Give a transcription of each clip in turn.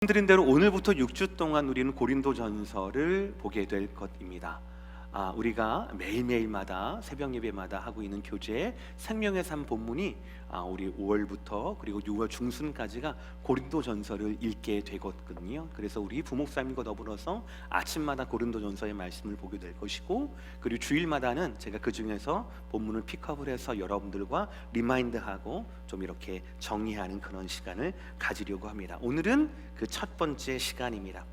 말씀드린 대로 오늘부터 6주 동안 우리는 고린도전서를 보게 될 것입니다. 우리가 매일매일마다 새벽 예배마다 하고 있는 교재 생명의 삶 본문이 우리 5월부터 그리고 6월 중순까지가 고린도전서를 읽게 되거든요. 그래서 우리 부목사님과 더불어서 아침마다 고린도전서의 말씀을 보게 될 것이고, 그리고 주일마다는 제가 그 중에서 본문을 픽업을 해서 여러분들과 리마인드하고 좀 이렇게 정리하는 그런 시간을 가지려고 합니다. 오늘은 그 첫 번째 시간입니다.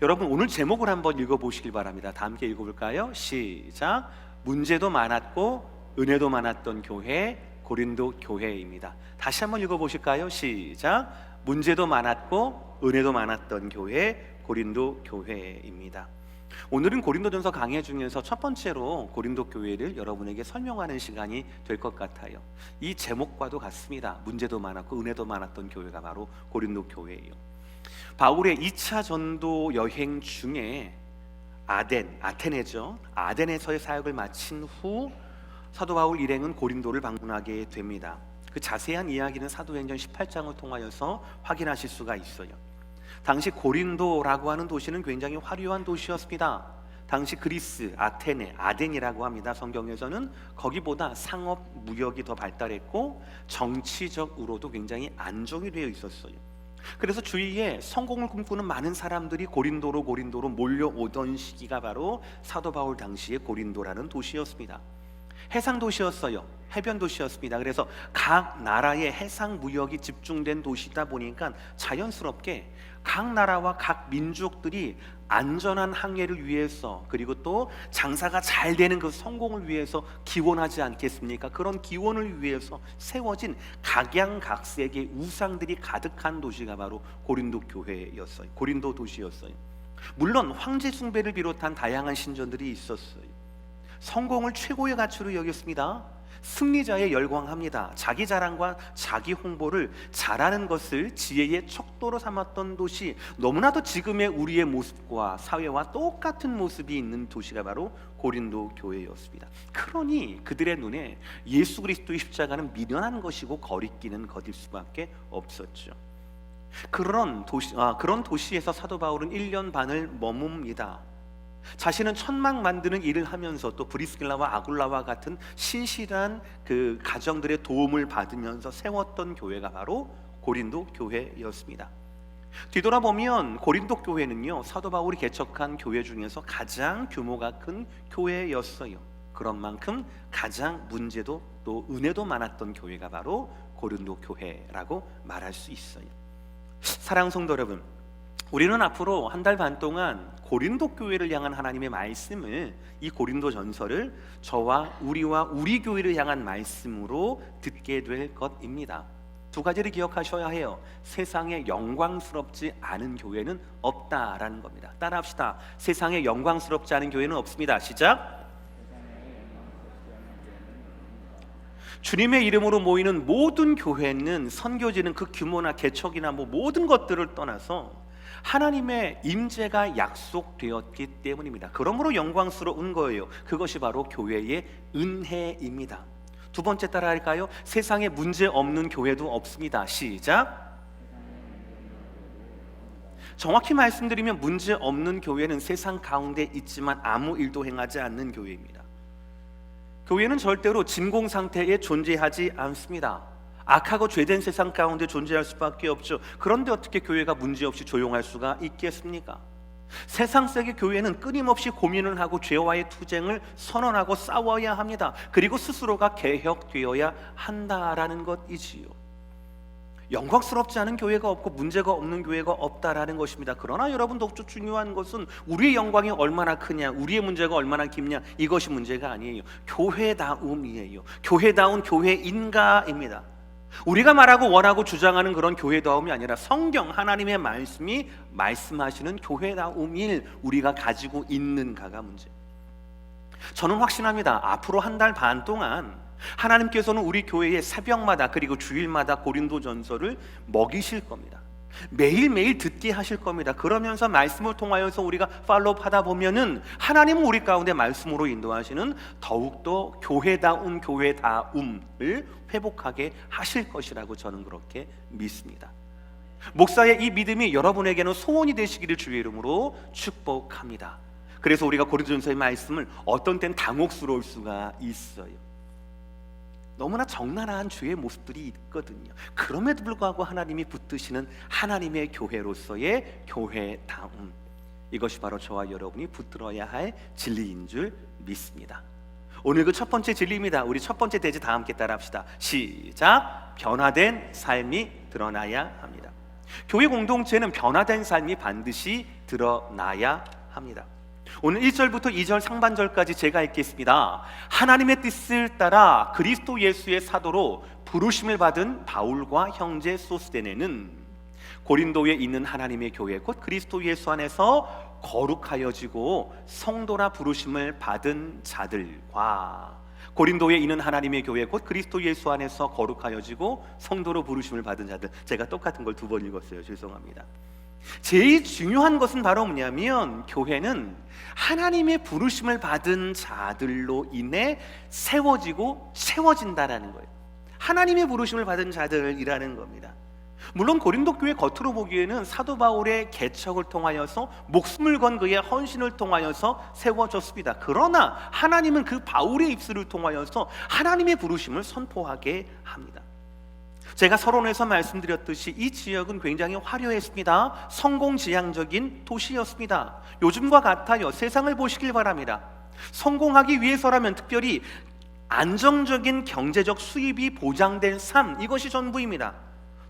여러분, 오늘 제목을 한번 읽어보시길 바랍니다. 다 함께 읽어볼까요? 시작. 문제도 많았고 은혜도 많았던 교회, 고린도 교회입니다. 다시 한번 읽어보실까요? 시작. 문제도 많았고 은혜도 많았던 교회, 고린도 교회입니다. 오늘은 고린도전서 강해 중에서 첫 번째로 고린도 교회를 여러분에게 설명하는 시간이 될 것 같아요. 이 제목과도 같습니다. 문제도 많았고 은혜도 많았던 교회가 바로 고린도 교회예요. 바울의 2차 전도 여행 중에 아테네죠. 아덴에서의 사역을 마친 후 사도 바울 일행은 고린도를 방문하게 됩니다. 그 자세한 이야기는 사도행전 18장을 통하여서 확인하실 수가 있어요. 당시 고린도라고 하는 도시는 굉장히 화려한 도시였습니다. 당시 그리스, 아테네, 아덴이라고 합니다. 성경에서는 거기보다 상업, 무역이 더 발달했고 정치적으로도 굉장히 안정이 되어 있었어요. 그래서 주위에 성공을 꿈꾸는 많은 사람들이 고린도로 몰려오던 시기가 바로 사도 바울 당시의 고린도라는 도시였습니다. 해상 도시였어요. 해변 도시였습니다. 그래서 각 나라의 해상 무역이 집중된 도시다 보니까 자연스럽게 각 나라와 각 민족들이 안전한 항해를 위해서, 그리고 또 장사가 잘 되는 그 성공을 위해서 기원하지 않겠습니까? 그런 기원을 위해서 세워진 각양각색의 우상들이 가득한 도시가 바로 고린도 교회였어요. 고린도 도시였어요. 물론 황제 숭배를 비롯한 다양한 신전들이 있었어요. 성공을 최고의 가치로 여겼습니다. 승리자에 열광합니다. 자기 자랑과 자기 홍보를 잘하는 것을 지혜의 척도로 삼았던 도시, 너무나도 지금의 우리의 모습과 사회와 똑같은 모습이 있는 도시가 바로 고린도 교회였습니다. 그러니 그들의 눈에 예수 그리스도의 십자가는 미련한 것이고 거리끼는 것일 수밖에 없었죠. 그런 도시에서 사도 바울은 1년 반을 머뭅니다. 자신은 천막 만드는 일을 하면서 또 브리스길라와 아굴라와 같은 신실한 그 가정들의 도움을 받으면서 세웠던 교회가 바로 고린도 교회였습니다. 뒤돌아보면 고린도 교회는요, 사도 바울이 개척한 교회 중에서 가장 규모가 큰 교회였어요. 그런 만큼 가장 문제도 또 은혜도 많았던 교회가 바로 고린도 교회라고 말할 수 있어요. 사랑하는 성도 여러분, 우리는 앞으로 한 달 반 동안 고린도 교회를 향한 하나님의 말씀을, 이 고린도 전서를 저와 우리 교회를 향한 말씀으로 듣게 될 것입니다. 두 가지를 기억하셔야 해요. 세상에 영광스럽지 않은 교회는 없다라는 겁니다. 따라합시다. 세상에 영광스럽지 않은 교회는 없습니다. 시작. 주님의 이름으로 모이는 모든 교회는, 선교지는 그 규모나 개척이나 모든 것들을 떠나서 하나님의 임재가 약속되었기 때문입니다. 그러므로 영광스러운 거예요. 그것이 바로 교회의 은혜입니다. 두 번째 따라 할까요? 세상에 문제 없는 교회도 없습니다. 시작. 정확히 말씀드리면 문제 없는 교회는 세상 가운데 있지만 아무 일도 행하지 않는 교회입니다. 교회는 절대로 진공 상태에 존재하지 않습니다. 악하고 죄된 세상 가운데 존재할 수밖에 없죠. 그런데 어떻게 교회가 문제없이 조용할 수가 있겠습니까? 세상 속의 교회는 끊임없이 고민을 하고 죄와의 투쟁을 선언하고 싸워야 합니다. 그리고 스스로가 개혁되어야 한다라는 것이지요. 영광스럽지 않은 교회가 없고 문제가 없는 교회가 없다라는 것입니다. 그러나 여러분, 더 중요한 것은 우리의 영광이 얼마나 크냐, 우리의 문제가 얼마나 깊냐, 이것이 문제가 아니에요. 교회다움이에요. 교회다운 교회인가입니다. 우리가 말하고 원하고 주장하는 그런 교회다움이 아니라 성경 하나님의 말씀이 말씀하시는 교회다움일 우리가 가지고 있는가가 문제. 저는 확신합니다. 앞으로 한 달 반 동안 하나님께서는 우리 교회의 새벽마다 그리고 주일마다 고린도전서를 먹이실 겁니다. 매일매일 듣게 하실 겁니다. 그러면서 말씀을 통하여서 우리가 팔로우하다 보면은 하나님은 우리 가운데 말씀으로 인도하시는 더욱더 교회다운 교회다움을 회복하게 하실 것이라고 저는 그렇게 믿습니다. 목사의 이 믿음이 여러분에게는 소원이 되시기를 주의 이름으로 축복합니다. 그래서 우리가 고린도전서의 말씀을 어떤 땐 당혹스러울 수가 있어요. 너무나 적나라한 주의 모습들이 있거든요. 그럼에도 불구하고 하나님이 붙드시는 하나님의 교회로서의 교회다움, 이것이 바로 저와 여러분이 붙들어야 할 진리인 줄 믿습니다. 오늘 그 첫 번째 진리입니다. 우리 첫 번째 대지 다 함께 따라합시다. 시작. 변화된 삶이 드러나야 합니다. 교회 공동체는 변화된 삶이 반드시 드러나야 합니다. 오늘 1절부터 2절 상반절까지 제가 읽겠습니다. 하나님의 뜻을 따라 그리스도 예수의 사도로 부르심을 받은 바울과 형제 소스데네는 고린도에 있는 하나님의 교회 곧 그리스도 예수 안에서 거룩하여지고 성도라 부르심을 받은 자들과 고린도에 있는 하나님의 교회 곧 그리스도 예수 안에서 거룩하여지고 성도로 부르심을 받은 자들, 제가 똑같은 걸 두 번 읽었어요. 죄송합니다. 제일 중요한 것은 바로 뭐냐면 교회는 하나님의 부르심을 받은 자들로 인해 세워지고 세워진다라는 거예요. 하나님의 부르심을 받은 자들이라는 겁니다. 물론 고린도 교회 겉으로 보기에는 사도 바울의 개척을 통하여서 목숨을 건 그의 헌신을 통하여서 세워졌습니다. 그러나 하나님은 그 바울의 입술을 통하여서 하나님의 부르심을 선포하게 합니다. 제가 서론에서 말씀드렸듯이 이 지역은 굉장히 화려했습니다. 성공지향적인 도시였습니다. 요즘과 같아요. 세상을 보시길 바랍니다. 성공하기 위해서라면 특별히 안정적인 경제적 수입이 보장된 삶, 이것이 전부입니다.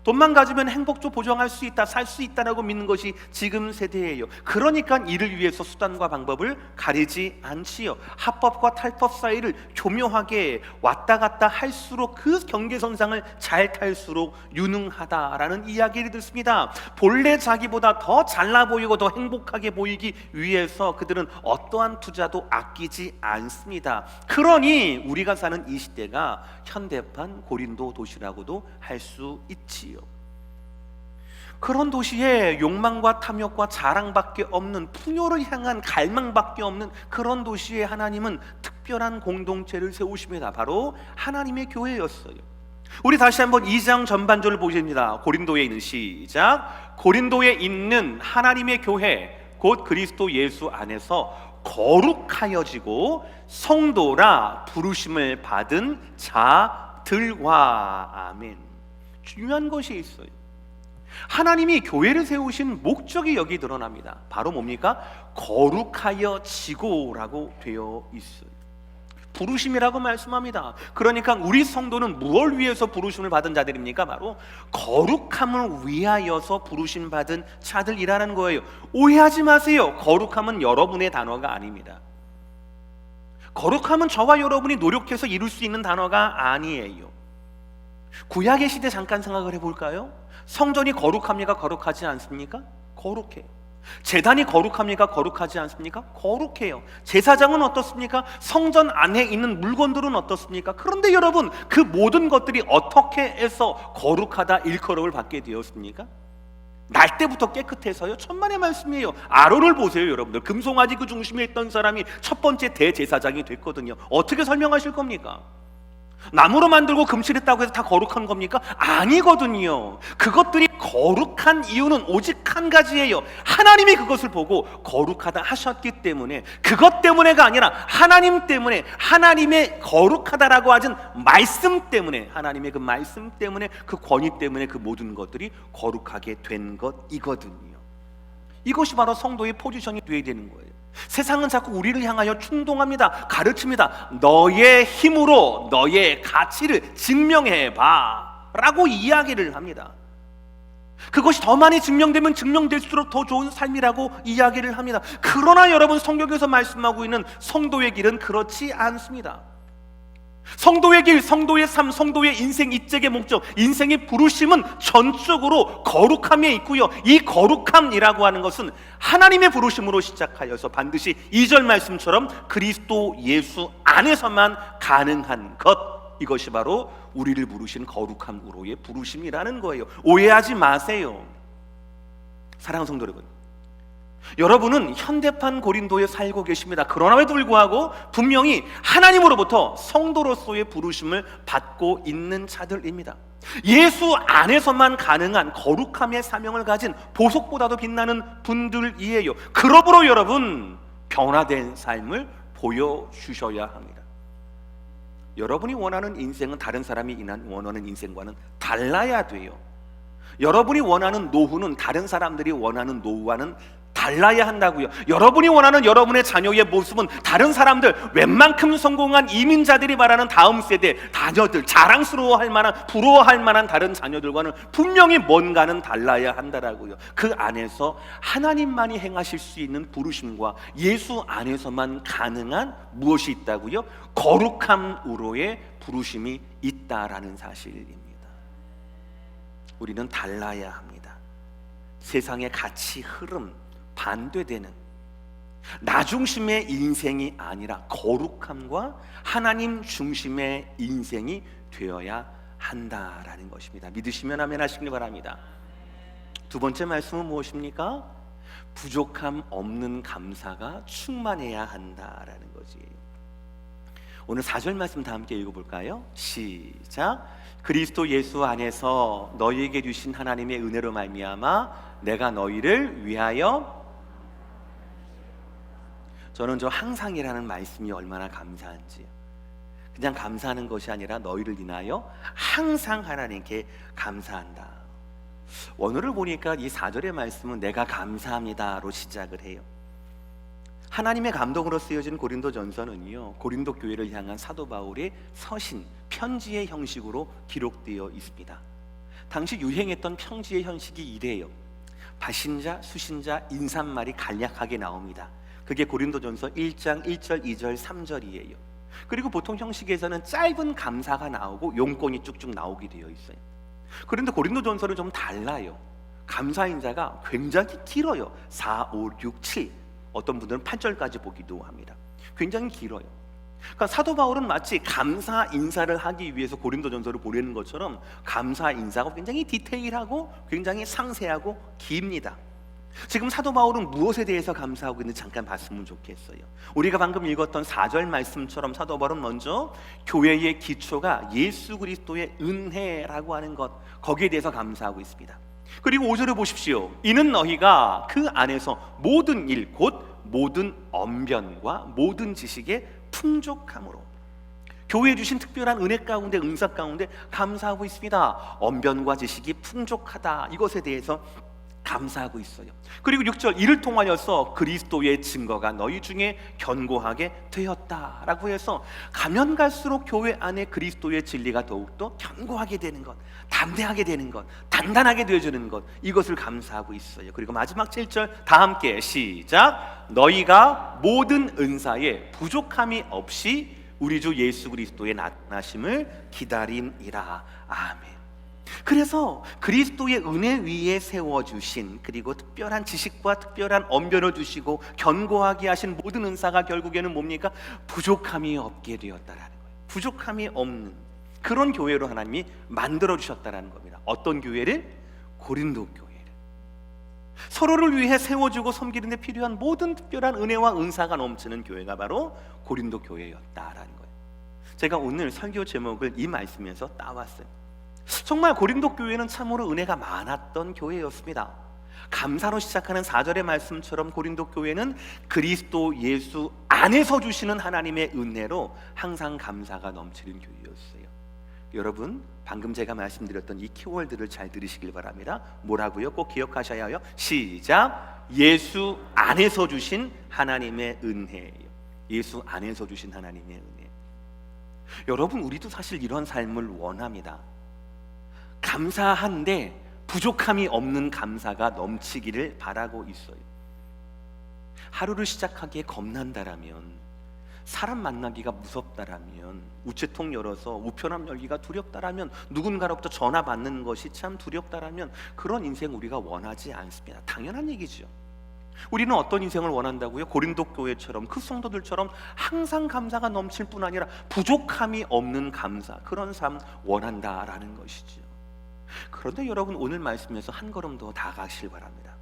돈만 가지면 행복도 보장할 수 있다, 살 수 있다라고 믿는 것이 지금 세대예요. 그러니까 이를 위해서 수단과 방법을 가리지 않지요. 합법과 탈법 사이를 교묘하게 왔다 갔다 할수록 그 경계선상을 잘 탈수록 유능하다라는 이야기를 듣습니다. 본래 자기보다 더 잘나 보이고 더 행복하게 보이기 위해서 그들은 어떠한 투자도 아끼지 않습니다. 그러니 우리가 사는 이 시대가 현대판 고린도 도시라고도 할 수 있지요. 그런 도시에 욕망과 탐욕과 자랑밖에 없는, 풍요를 향한 갈망밖에 없는 그런 도시에 하나님은 특별한 공동체를 세우십니다. 바로 하나님의 교회였어요. 우리 다시 한번 2장 전반절을 보십니다. 고린도에 있는 시작. 고린도에 있는 하나님의 교회 곧 그리스도 예수 안에서 거룩하여지고 성도라 부르심을 받은 자들과, 아멘. 중요한 것이 있어요. 하나님이 교회를 세우신 목적이 여기 드러납니다. 바로 뭡니까? 거룩하여지고라고 되어 있어요. 부르심이라고 말씀합니다. 그러니까 우리 성도는 무엇을 위해서 부르심을 받은 자들입니까? 바로 거룩함을 위하여서 부르심 받은 자들이라는 거예요. 오해하지 마세요. 거룩함은 여러분의 단어가 아닙니다. 거룩함은 저와 여러분이 노력해서 이룰 수 있는 단어가 아니에요. 구약의 시대 잠깐 생각을 해볼까요? 성전이 거룩합니까? 거룩하지 않습니까? 거룩해요. 제단이 거룩합니까? 거룩하지 않습니까? 거룩해요. 제사장은 어떻습니까? 성전 안에 있는 물건들은 어떻습니까? 그런데 여러분, 그 모든 것들이 어떻게 해서 거룩하다 일컬음을 받게 되었습니까? 날 때부터 깨끗해서요. 천만의 말씀이에요. 아론을 보세요, 여러분들. 금송아지 그 중심에 있던 사람이 첫 번째 대제사장이 됐거든요. 어떻게 설명하실 겁니까? 나무로 만들고 금칠했다고 해서 다 거룩한 겁니까? 아니거든요. 그것들이 거룩한 이유는 오직 한 가지예요. 하나님이 그것을 보고 거룩하다 하셨기 때문에, 그것 때문에가 아니라 하나님 때문에, 하나님의 거룩하다라고 하신 말씀 때문에, 하나님의 그 말씀 때문에, 그 권위 때문에 그 모든 것들이 거룩하게 된 것이거든요. 이것이 바로 성도의 포지션이 되어야 되는 거예요. 세상은 자꾸 우리를 향하여 충동합니다. 가르칩니다. 너의 힘으로 너의 가치를 증명해봐 라고 이야기를 합니다. 그것이 더 많이 증명되면 증명될수록 더 좋은 삶이라고 이야기를 합니다. 그러나 여러분, 성경에서 말씀하고 있는 성도의 길은 그렇지 않습니다. 성도의 길, 성도의 삶, 성도의 인생 이적의 목적, 인생의 부르심은 전적으로 거룩함에 있고요. 이 거룩함이라고 하는 것은 하나님의 부르심으로 시작하여서 반드시 2절 말씀처럼 그리스도 예수 안에서만 가능한 것, 이것이 바로 우리를 부르신 거룩함으로의 부르심이라는 거예요. 오해하지 마세요. 사랑하는 성도 여러분, 여러분은 현대판 고린도에 살고 계십니다. 그러나에도 불구하고 분명히 하나님으로부터 성도로서의 부르심을 받고 있는 자들입니다. 예수 안에서만 가능한 거룩함의 사명을 가진 보석보다도 빛나는 분들이에요. 그러므로 여러분, 변화된 삶을 보여주셔야 합니다. 여러분이 원하는 인생은 다른 사람이 원하는 인생과는 달라야 돼요. 여러분이 원하는 노후는 다른 사람들이 원하는 노후와는 달라야 한다고요. 여러분이 원하는 여러분의 자녀의 모습은 다른 사람들, 웬만큼 성공한 이민자들이 말하는 다음 세대 자녀들, 자랑스러워할 만한, 부러워할 만한 다른 자녀들과는 분명히 뭔가는 달라야 한다라고요. 그 안에서 하나님만이 행하실 수 있는 부르심과 예수 안에서만 가능한 무엇이 있다고요? 거룩함으로의 부르심이 있다라는 사실입니다. 우리는 달라야 합니다. 세상의 가치, 흐름 반대되는 나 중심의 인생이 아니라 거룩함과 하나님 중심의 인생이 되어야 한다라는 것입니다. 믿으시면 아멘 하시길 바랍니다. 두 번째 말씀은 무엇입니까? 부족함 없는 감사가 충만해야 한다라는 거지. 오늘 4절 말씀 다 함께 읽어볼까요? 시작. 그리스도 예수 안에서 너희에게 주신 하나님의 은혜로 말미암아 내가 너희를 위하여, 저는 저 항상이라는 말씀이 얼마나 감사한지요. 그냥 감사하는 것이 아니라 너희를 인하여 항상 하나님께 감사한다. 원어를 보니까 이 4절의 말씀은 내가 감사합니다로 시작을 해요. 하나님의 감동으로 쓰여진 고린도전서는요, 고린도 교회를 향한 사도 바울의 서신, 편지의 형식으로 기록되어 있습니다. 당시 유행했던 편지의 형식이 이래요. 발신자, 수신자, 인사말이 간략하게 나옵니다. 그게 고린도전서 1장 1절, 2절, 3절이에요. 그리고 보통 형식에서는 짧은 감사가 나오고 용건이 쭉쭉 나오게 되어 있어요. 그런데 고린도전서는 좀 달라요. 감사 인사가 굉장히 길어요. 4, 5, 6, 7, 어떤 분들은 8절까지 보기도 합니다. 굉장히 길어요. 그러니까 사도 바울은 마치 감사 인사를 하기 위해서 고린도전서를 보내는 것처럼 감사 인사가 굉장히 디테일하고 굉장히 상세하고 깁니다. 지금 사도 바울은 무엇에 대해서 감사하고 있는지 잠깐 봤으면 좋겠어요. 우리가 방금 읽었던 4절 말씀처럼 사도 바울은 먼저 교회의 기초가 예수 그리스도의 은혜라고 하는 것, 거기에 대해서 감사하고 있습니다. 그리고 5절을 보십시오. 이는 너희가 그 안에서 모든 일, 곧 모든 언변과 모든 지식의 풍족함으로, 교회에 주신 특별한 은혜 가운데, 은사 가운데 감사하고 있습니다. 언변과 지식이 풍족하다, 이것에 대해서 감사하고 있어요. 그리고 6절, 이를 통하여서 그리스도의 증거가 너희 중에 견고하게 되었다라고 해서 가면 갈수록 교회 안에 그리스도의 진리가 더욱더 견고하게 되는 것, 담대하게 되는 것, 단단하게 되어주는 것, 이것을 감사하고 있어요. 그리고 마지막 7절 다 함께 시작. 너희가 모든 은사에 부족함이 없이 우리 주 예수 그리스도의 나타나심을 기다림이라. 아멘. 그래서 그리스도의 은혜 위에 세워주신, 그리고 특별한 지식과 특별한 언변을 주시고 견고하게 하신 모든 은사가 결국에는 뭡니까? 부족함이 없게 되었다라는 거예요. 부족함이 없는 그런 교회로 하나님이 만들어주셨다라는 겁니다. 어떤 교회를? 고린도 교회를. 서로를 위해 세워주고 섬기는 데 필요한 모든 특별한 은혜와 은사가 넘치는 교회가 바로 고린도 교회였다라는 거예요. 제가 오늘 설교 제목을 이 말씀에서 따왔어요. 정말 고린도 교회는 참으로 은혜가 많았던 교회였습니다. 감사로 시작하는 4절의 말씀처럼 고린도 교회는 그리스도 예수 안에서 주시는 하나님의 은혜로 항상 감사가 넘치는 교회였어요. 여러분, 방금 제가 말씀드렸던 이 키워드를 잘 들으시길 바랍니다. 뭐라고요? 꼭 기억하셔야 해요. 시작. 예수 안에서 주신 하나님의 은혜예요. 예수 안에서 주신 하나님의 은혜. 여러분, 우리도 사실 이런 삶을 원합니다. 감사한데 부족함이 없는 감사가 넘치기를 바라고 있어요. 하루를 시작하기에 겁난다라면, 사람 만나기가 무섭다라면, 우체통 열어서 우편함 열기가 두렵다라면, 누군가로부터 전화 받는 것이 참 두렵다라면 그런 인생 우리가 원하지 않습니다. 당연한 얘기죠. 우리는 어떤 인생을 원한다고요? 고린도 교회처럼, 그 성도들처럼 항상 감사가 넘칠 뿐 아니라 부족함이 없는 감사, 그런 삶 원한다라는 것이죠. 그런데 여러분, 오늘 말씀에서 한 걸음 더 나아가시길 바랍니다.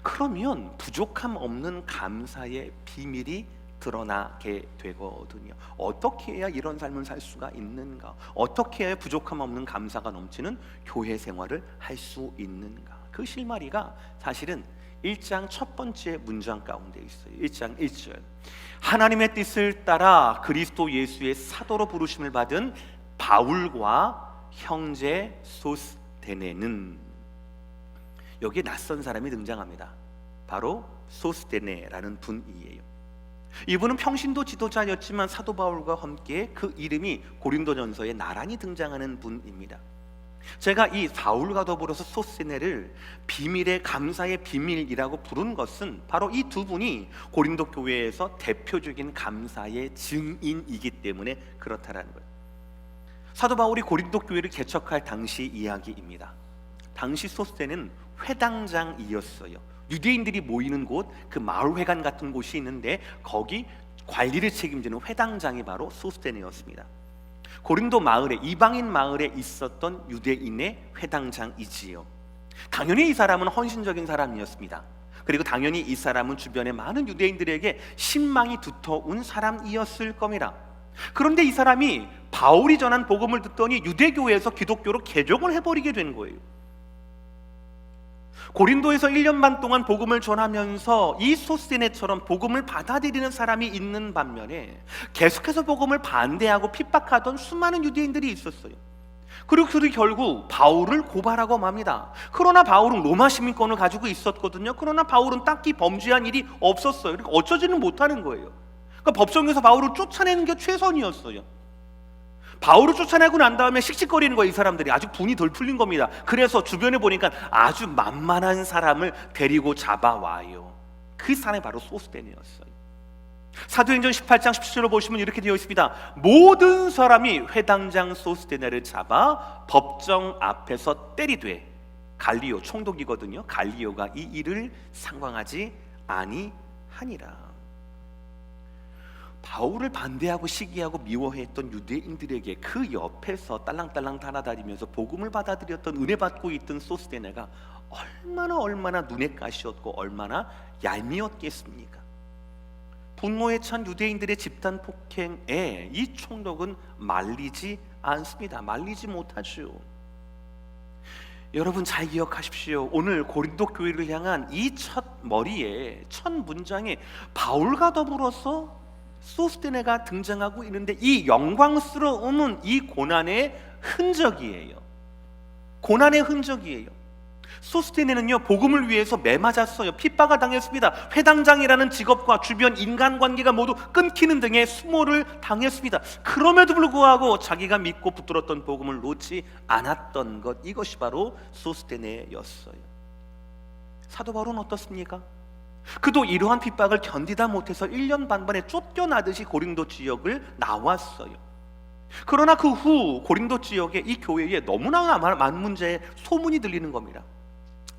그러면 부족함 없는 감사의 비밀이 드러나게 되거든요. 어떻게 해야 이런 삶을 살 수가 있는가? 어떻게 해야 부족함 없는 감사가 넘치는 교회 생활을 할 수 있는가? 그 실마리가 사실은 1장 첫 번째 문장 가운데 있어요. 1장 1절. 하나님의 뜻을 따라 그리스도 예수의 사도로 부르심을 받은 바울과 형제 소스데네는, 여기에 낯선 사람이 등장합니다. 바로 소스데네라는 분이에요. 이분은 평신도 지도자였지만 사도 바울과 함께 그 이름이 고린도전서에 나란히 등장하는 분입니다. 제가 이 바울과 더불어서 소스데네를 비밀의 감사의 비밀이라고 부른 것은 바로 이 두 분이 고린도 교회에서 대표적인 감사의 증인이기 때문에 그렇다라는 거예요. 사도 바울이 고린도 교회를 개척할 당시 이야기입니다. 당시 소스데네는 회당장이었어요. 유대인들이 모이는 곳, 그 마을회관 같은 곳이 있는데 거기 관리를 책임지는 회당장이 바로 소스데네였습니다. 고린도 마을에, 이방인 마을에 있었던 유대인의 회당장이지요. 당연히 이 사람은 헌신적인 사람이었습니다. 그리고 당연히 이 사람은 주변의 많은 유대인들에게 신망이 두터운 사람이었을 겁니다. 그런데 이 사람이 바울이 전한 복음을 듣더니 유대교회에서 기독교로 개종을 해버리게 된 거예요. 고린도에서 1년 반 동안 복음을 전하면서 이 소스데네처럼 복음을 받아들이는 사람이 있는 반면에 계속해서 복음을 반대하고 핍박하던 수많은 유대인들이 있었어요. 그리고 그들이 결국 바울을 고발하고 맙니다. 그러나 바울은 로마 시민권을 가지고 있었거든요. 그러나 바울은 딱히 범죄한 일이 없었어요. 그러니까 어쩌지는 못하는 거예요. 그러니까 법정에서 바울을 쫓아내는 게 최선이었어요. 바울을 쫓아내고 난 다음에 씩씩거리는 거예요. 이 사람들이 아주 분이 덜 풀린 겁니다. 그래서 주변에 보니까 아주 만만한 사람을 데리고 잡아와요. 그 사람이 바로 소스데네였어요. 사도행전 18장 17절로 보시면 이렇게 되어 있습니다. 모든 사람이 회당장 소스데네를 잡아 법정 앞에서 때리되, 갈리오 총독이거든요. 갈리오가 이 일을 상관하지 아니하니라. 바울을 반대하고 시기하고 미워했던 유대인들에게 그 옆에서 딸랑딸랑 달아다니면서 복음을 받아들였던, 은혜 받고 있던 소스데네가 얼마나 눈에 가시였고 얼마나 얄미웠겠습니까? 분노에 찬 유대인들의 집단 폭행에 이 총독은 말리지 않습니다. 말리지 못하죠. 여러분 잘 기억하십시오. 오늘 고린도 교회를 향한 이 첫 머리에, 첫 문장에 바울과 더불어서 소스데네가 등장하고 있는데 이 영광스러움은 이 고난의 흔적이에요. 고난의 흔적이에요. 소스데네는요, 복음을 위해서 매맞았어요. 핍박을 당했습니다. 회당장이라는 직업과 주변 인간관계가 모두 끊기는 등의 수모를 당했습니다. 그럼에도 불구하고 자기가 믿고 붙들었던 복음을 놓지 않았던 것, 이것이 바로 소스데네였어요. 사도 바울은 어떻습니까? 그도 이러한 핍박을 견디다 못해서 1년 반 만에 쫓겨나듯이 고린도 지역을 나왔어요. 그러나 그 후 고린도 지역에 이 교회에 너무나 많은 문제의 소문이 들리는 겁니다.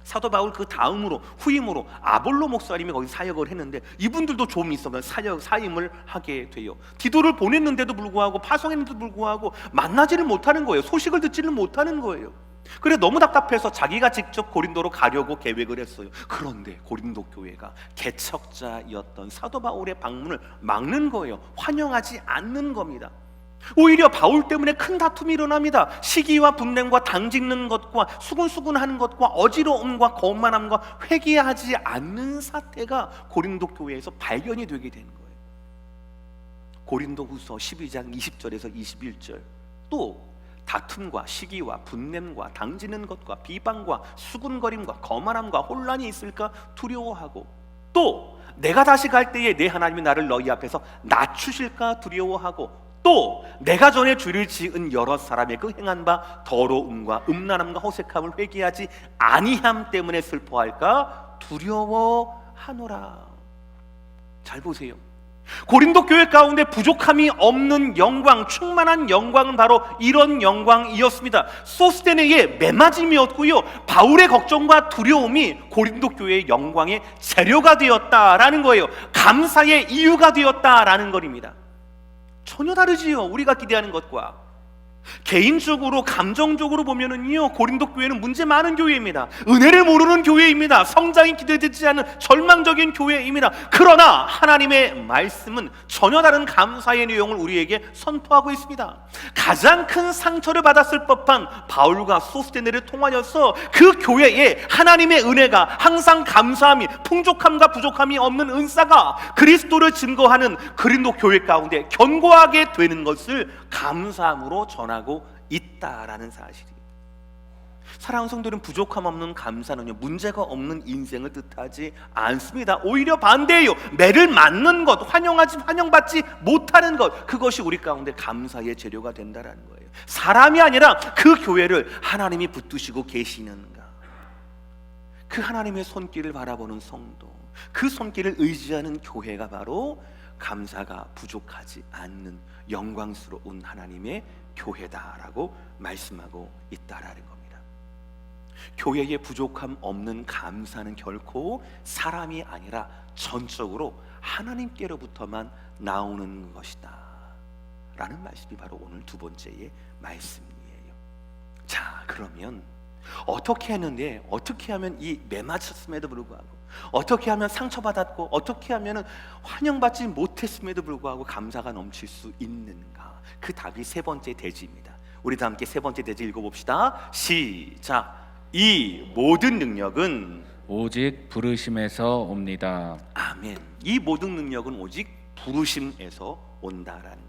사도 바울 그 다음으로 후임으로 아볼로 목사님이 거기 사역을 했는데 이분들도 좀 있으면 사임을 하게 돼요. 디도를 보냈는데도 불구하고, 파송했는데도 불구하고 만나지를 못하는 거예요. 소식을 듣지를 못하는 거예요. 그래 너무 답답해서 자기가 직접 고린도로 가려고 계획을 했어요. 그런데 고린도 교회가 개척자였던 사도 바울의 방문을 막는 거예요. 환영하지 않는 겁니다. 오히려 바울 때문에 큰 다툼이 일어납니다. 시기와 분냄과 당짓는 것과 수군수군하는 것과 어지러움과 거만함과 회개하지 않는 사태가 고린도 교회에서 발견이 되게 되는 거예요. 고린도후서 12장 20절에서 21절, 또 다툼과 시기와 분냄과 당지는 것과 비방과 수군거림과 거만함과 혼란이 있을까 두려워하고, 또 내가 다시 갈 때에 내 하나님이 나를 너희 앞에서 낮추실까 두려워하고, 또 내가 전에 죄를 지은 여러 사람의 그 행한 바 더러움과 음란함과 허색함을 회개하지 아니함 때문에 슬퍼할까 두려워하노라. 잘 보세요. 고린도 교회 가운데 부족함이 없는 영광, 충만한 영광은 바로 이런 영광이었습니다. 소스데네의 매맞음이었고요, 바울의 걱정과 두려움이 고린도 교회의 영광의 재료가 되었다라는 거예요. 감사의 이유가 되었다라는 것입니다. 전혀 다르지요, 우리가 기대하는 것과. 개인적으로 감정적으로 보면은요, 고린도 교회는 문제 많은 교회입니다. 은혜를 모르는 교회입니다. 성장이 기대되지 않는 절망적인 교회입니다. 그러나 하나님의 말씀은 전혀 다른 감사의 내용을 우리에게 선포하고 있습니다. 가장 큰 상처를 받았을 법한 바울과 소스테네를 통하여서 그 교회에 하나님의 은혜가 항상 감사함이, 풍족함과 부족함이 없는 은사가 그리스도를 증거하는 고린도 교회 가운데 견고하게 되는 것을 감사함으로 전하고 있다라는 사실이. 사랑하는 성도들은 부족함 없는 감사는요, 문제가 없는 인생을 뜻하지 않습니다. 오히려 반대예요. 매를 맞는 것, 환영받지 못하는 것, 그것이 우리 가운데 감사의 재료가 된다라는 거예요. 사람이 아니라 그 교회를 하나님이 붙드시고 계시는가, 그 하나님의 손길을 바라보는 성도, 그 손길을 의지하는 교회가 바로 감사가 부족하지 않는 영광스러운 하나님의 교회다라고 말씀하고 있다라는 겁니다. 교회에 부족함 없는 감사는 결코 사람이 아니라 전적으로 하나님께로부터만 나오는 것이다 라는 말씀이 바로 오늘 두 번째의 말씀이에요. 자, 그러면 어떻게 했는데, 어떻게 하면 이 매맞췄음에도 불구하고, 어떻게 하면 상처받았고, 어떻게 하면 환영받지 못했음에도 불구하고 감사가 넘칠 수 있는가? 그 답이 세 번째 대지입니다. 우리 다 함께 세 번째 대지 읽어봅시다. 시작. 이 모든 능력은 오직 부르심에서 옵니다. 아멘. 이 모든 능력은 오직 부르심에서 온다라는 거예요.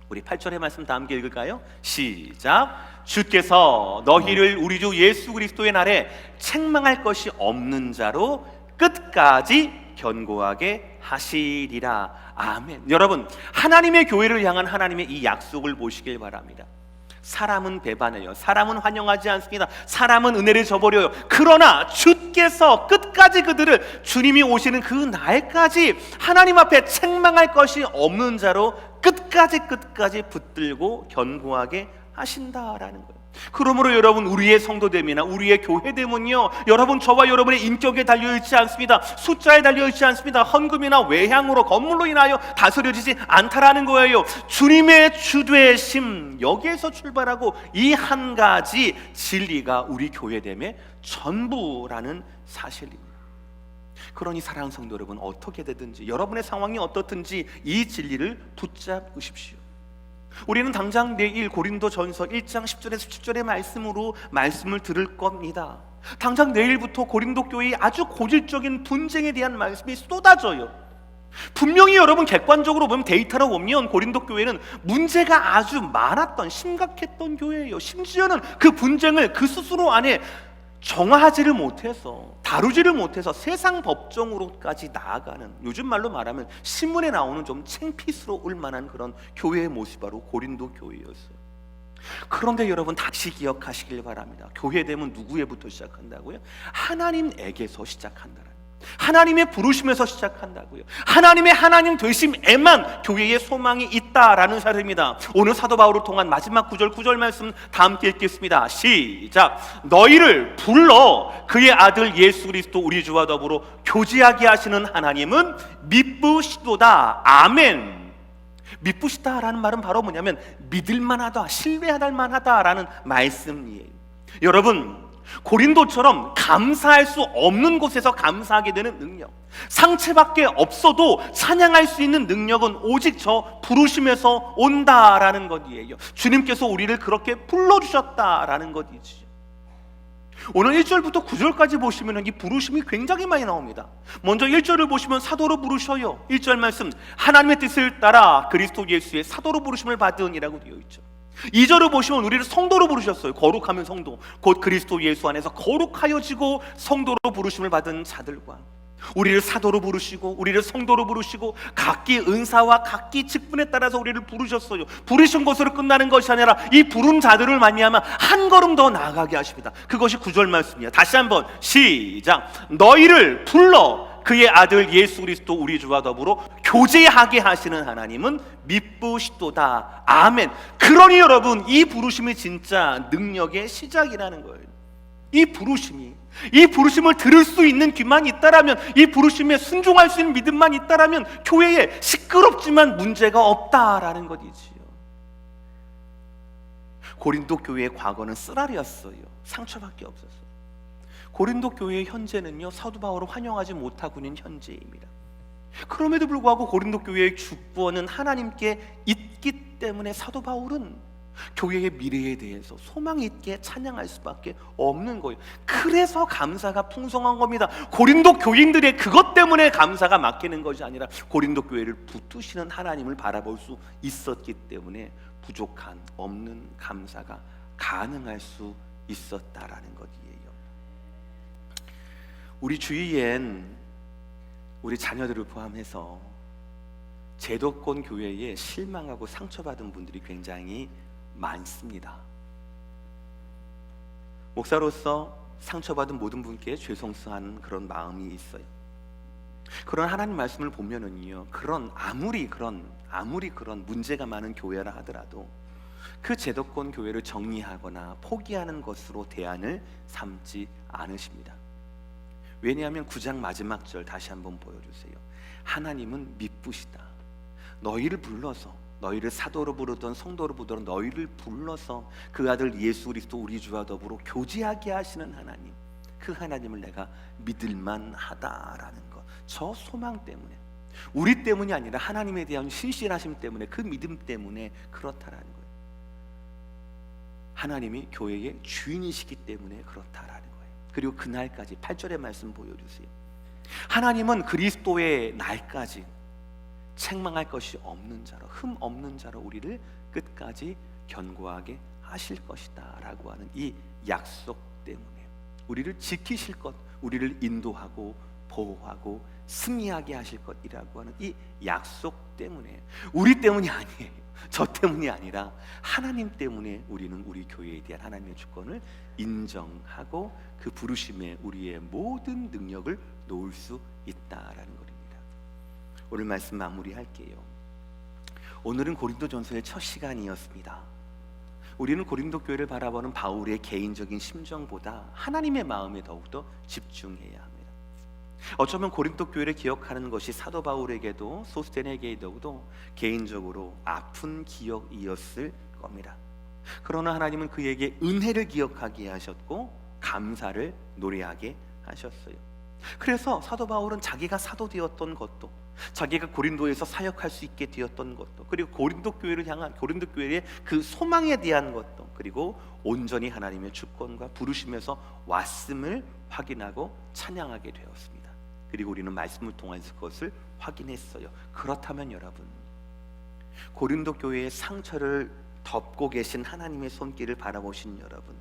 우리 8절의 말씀 다 함께 읽을까요? 시작. 주께서 너희를 우리 주 예수 그리스도의 날에 책망할 것이 없는 자로 끝까지 견고하게 하시리라. 아멘. 여러분, 하나님의 교회를 향한 하나님의 이 약속을 보시길 바랍니다. 사람은 배반해요. 사람은 환영하지 않습니다. 사람은 은혜를 저버려요. 그러나 주께서 끝까지 그들을, 주님이 오시는 그 날까지 하나님 앞에 책망할 것이 없는 자로 끝까지 붙들고 견고하게 하신다라는 거예요. 그러므로 여러분, 우리의 성도됨이나 우리의 교회됨은요, 여러분 저와 여러분의 인격에 달려있지 않습니다. 숫자에 달려있지 않습니다. 헌금이나 외향으로, 건물로 인하여 다스려지지 않다라는 거예요. 주님의 주되심, 여기에서 출발하고 이 한 가지 진리가 우리 교회됨의 전부라는 사실입니다. 그러니 사랑하는 성도 여러분, 어떻게 되든지, 여러분의 상황이 어떻든지 이 진리를 붙잡으십시오. 우리는 당장 내일 고린도전서 1장 10절에서 17절의 말씀으로 말씀을 들을 겁니다. 당장 내일부터 고린도 교회의 아주 고질적인 분쟁에 대한 말씀이 쏟아져요. 분명히 여러분 객관적으로 보면, 데이터로 보면 고린도 교회는 문제가 아주 많았던, 심각했던 교회예요. 심지어는 그 분쟁을 그 스스로 안에 정화하지를 못해서, 다루지를 못해서 세상 법정으로까지 나아가는, 요즘 말로 말하면 신문에 나오는 좀 창피스러울 만한 그런 교회의 모습이 바로 고린도 교회였어요. 그런데 여러분 다시 기억하시길 바랍니다. 교회됨은 누구에부터 시작한다고요? 하나님에게서 시작한다는, 하나님의 부르심에서 시작한다고요. 하나님의 하나님 되심에만 교회의 소망이 있다라는 사실입니다. 오늘 사도 바울을 통한 마지막 9절 말씀 다 함께 읽겠습니다. 시작. 너희를 불러 그의 아들 예수 그리스도 우리 주와 더불어 교제하게 하시는 하나님은 미쁘시도다. 아멘. 미쁘시다라는 말은 바로 뭐냐면 믿을만하다, 신뢰할 만하다라는 말씀이에요. 여러분, 고린도처럼 감사할 수 없는 곳에서 감사하게 되는 능력, 상체밖에 없어도 찬양할 수 있는 능력은 오직 저 부르심에서 온다라는 것이에요. 주님께서 우리를 그렇게 불러주셨다라는 것이지. 오늘 1절부터 9절까지 보시면 이 부르심이 굉장히 많이 나옵니다. 먼저 1절을 보시면 사도로 부르셔요. 1절 말씀, 하나님의 뜻을 따라 그리스도 예수의 사도로 부르심을 받으니라고 되어 있죠. 2절을 보시면 우리를 성도로 부르셨어요. 거룩하면 성도, 곧 그리스도 예수 안에서 거룩하여지고 성도로 부르심을 받은 자들과, 우리를 사도로 부르시고 우리를 성도로 부르시고 각기 은사와 각기 직분에 따라서 우리를 부르셨어요. 부르신 것으로 끝나는 것이 아니라 이 부른 자들을 말미암아 한 걸음 더 나아가게 하십니다. 그것이 9절 말씀이에요. 다시 한번 시작. 너희를 불러 그의 아들 예수 그리스도 우리 주와 더불어 교제하게 하시는 하나님은 미쁘시도다. 아멘. 그러니 여러분, 이 부르심이 진짜 능력의 시작이라는 거예요. 이 부르심을 들을 수 있는 귀만 있다라면, 이 부르심에 순종할 수 있는 믿음만 있다라면 교회에 시끄럽지만 문제가 없다라는 것이지요. 고린도 교회의 과거는 쓰라렸어요. 상처밖에 없었어요. 고린도 교회의 현재는요, 사도 바울을 환영하지 못하고 있는 현재입니다. 그럼에도 불구하고 고린도 교회의 주권은 하나님께 있기 때문에 사도 바울은 교회의 미래에 대해서 소망 있게 찬양할 수밖에 없는 거예요. 그래서 감사가 풍성한 겁니다. 고린도 교인들의 그것 때문에 감사가 막히는 것이 아니라 고린도 교회를 붙드시는 하나님을 바라볼 수 있었기 때문에 부족한 없는 감사가 가능할 수 있었다라는 것이에요. 우리 주위엔 우리 자녀들을 포함해서 제도권 교회에 실망하고 상처받은 분들이 굉장히 많습니다. 목사로서 상처받은 모든 분께 죄송스러운 그런 마음이 있어요. 그런 하나님 말씀을 보면은요, 아무리 그런 문제가 많은 교회라 하더라도 그 제도권 교회를 정리하거나 포기하는 것으로 대안을 삼지 않으십니다. 왜냐하면 9장 마지막 절 다시 한번 보여주세요. 하나님은 미쁘시다. 너희를 불러서, 너희를 사도로 부르던 성도로 부르던 너희를 불러서 그 아들 예수 그리스도 우리 주와 더불어 교제하게 하시는 하나님, 그 하나님을 내가 믿을만 하다라는 것, 저 소망 때문에, 우리 때문이 아니라 하나님에 대한 신실하심 때문에, 그 믿음 때문에 그렇다라는 거예요. 하나님이 교회의 주인이시기 때문에 그렇다라는 거예요. 그리고 그날까지 8절의 말씀 보여주세요. 하나님은 그리스도의 날까지 책망할 것이 없는 자로, 흠 없는 자로 우리를 끝까지 견고하게 하실 것이다 라고 하는 이 약속 때문에, 우리를 지키실 것, 우리를 인도하고 보호하고 승리하게 하실 것이라고 하는 이 약속 때문에, 우리 때문이 아니에요. 저 때문이 아니라 하나님 때문에 우리는 우리 교회에 대한 하나님의 주권을 인정하고 그 부르심에 우리의 모든 능력을 놓을 수 있다라는 겁니다. 오늘 말씀 마무리할게요. 오늘은 고린도전서의 첫 시간이었습니다. 우리는 고린도 교회를 바라보는 바울의 개인적인 심정보다 하나님의 마음에 더욱더 집중해야 합니다. 어쩌면 고린도 교회를 기억하는 것이 사도 바울에게도 소스테네에게도 개인적으로 아픈 기억이었을 겁니다. 그러나 하나님은 그에게 은혜를 기억하게 하셨고 감사를 노래하게 하셨어요. 그래서 사도 바울은 자기가 사도 되었던 것도, 자기가 고린도에서 사역할 수 있게 되었던 것도, 그리고 고린도 교회를 향한, 고린도 교회의 그 소망에 대한 것도, 그리고 온전히 하나님의 주권과 부르심에서 왔음을 확인하고 찬양하게 되었습니다. 그리고 우리는 말씀을 통해서 그것을 확인했어요. 그렇다면 여러분, 고린도 교회의 상처를 덮고 계신 하나님의 손길을 바라보신 여러분,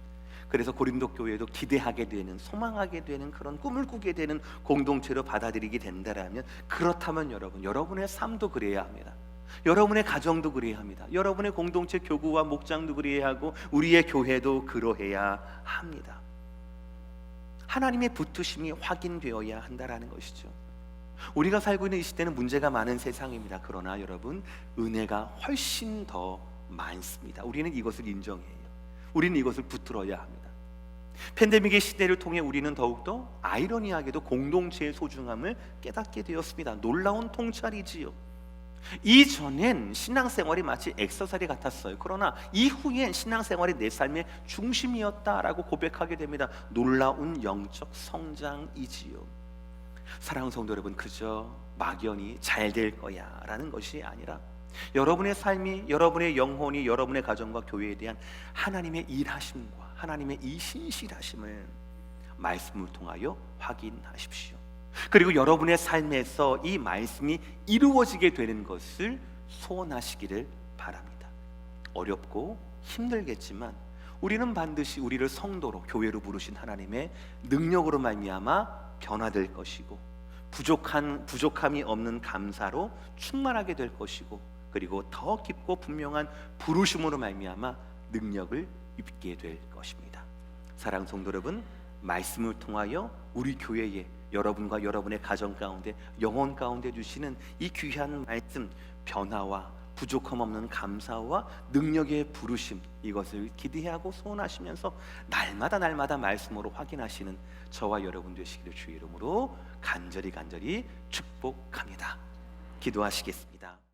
그래서 고린도 교회도 기대하게 되는, 소망하게 되는, 그런 꿈을 꾸게 되는 공동체로 받아들이게 된다라면, 그렇다면 여러분, 여러분의 삶도 그래야 합니다. 여러분의 가정도 그래야 합니다. 여러분의 공동체 교구와 목장도 그래야 하고 우리의 교회도 그러해야 합니다. 하나님의 붙으심이 확인되어야 한다라는 것이죠. 우리가 살고 있는 이 시대는 문제가 많은 세상입니다. 그러나 여러분, 은혜가 훨씬 더 많습니다. 우리는 이것을 인정해요. 우리는 이것을 붙들어야 합니다. 팬데믹의 시대를 통해 우리는 더욱더 아이러니하게도 공동체의 소중함을 깨닫게 되었습니다. 놀라운 통찰이지요. 이전엔 신앙생활이 마치 엑서사이즈 같았어요. 그러나 이후엔 신앙생활이 내 삶의 중심이었다라고 고백하게 됩니다. 놀라운 영적 성장이지요. 사랑하는 성도 여러분, 그저 막연히 잘 될 거야 라는 것이 아니라 여러분의 삶이, 여러분의 영혼이, 여러분의 가정과 교회에 대한 하나님의 일하심과 하나님의 이 신실하심을 말씀을 통하여 확인하십시오. 그리고 여러분의 삶에서 이 말씀이 이루어지게 되는 것을 소원하시기를 바랍니다. 어렵고 힘들겠지만 우리는 반드시 우리를 성도로, 교회로 부르신 하나님의 능력으로 말미암아 변화될 것이고, 부족함이 없는 감사로 충만하게 될 것이고, 그리고 더 깊고 분명한 부르심으로 말미암아 능력을 입게 될 것입니다. 사랑하는 성도 여러분, 말씀을 통하여 우리 교회에, 여러분과 여러분의 가정 가운데, 영혼 가운데 주시는 이 귀한 말씀, 변화와 부족함 없는 감사와 능력의 부르심, 이것을 기대하고 소원하시면서 날마다 말씀으로 확인하시는 저와 여러분 되시기를 주의 이름으로 간절히 축복합니다. 기도하시겠습니다.